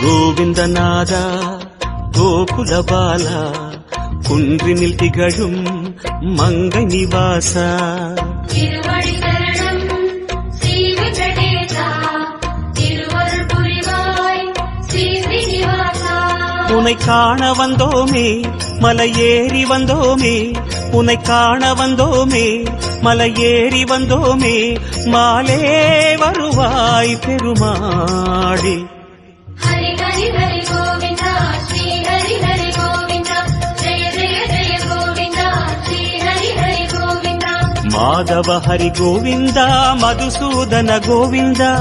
கோவிந்தநாத கோகுல பாலா குன்றினில் திகழும் மங்கை நிவாசா திருவடி சரணம் ஸ்ரீ வெங்கடேசா திருவருள் புரிவாய் ஸ்ரீ ஸ்ரீனிவாசா உனை காண வந்தோமே மலையேறி வந்தோமே உனை காண வந்தோமே மலையேறி வந்தோமே மாலே வருவாய் பெருமாடி ஹரி ஹரி ஹரி கோவிந்தா ஸ்ரீ ஹரி ஹரி கோவிந்தா ஜெய ஜெய ஜெய கோவிந்தா ஸ்ரீ ஹரி ஹரி கோவிந்தா மாதவ ஹரி கோவிந்தா மதுசூதன கோவிந்தா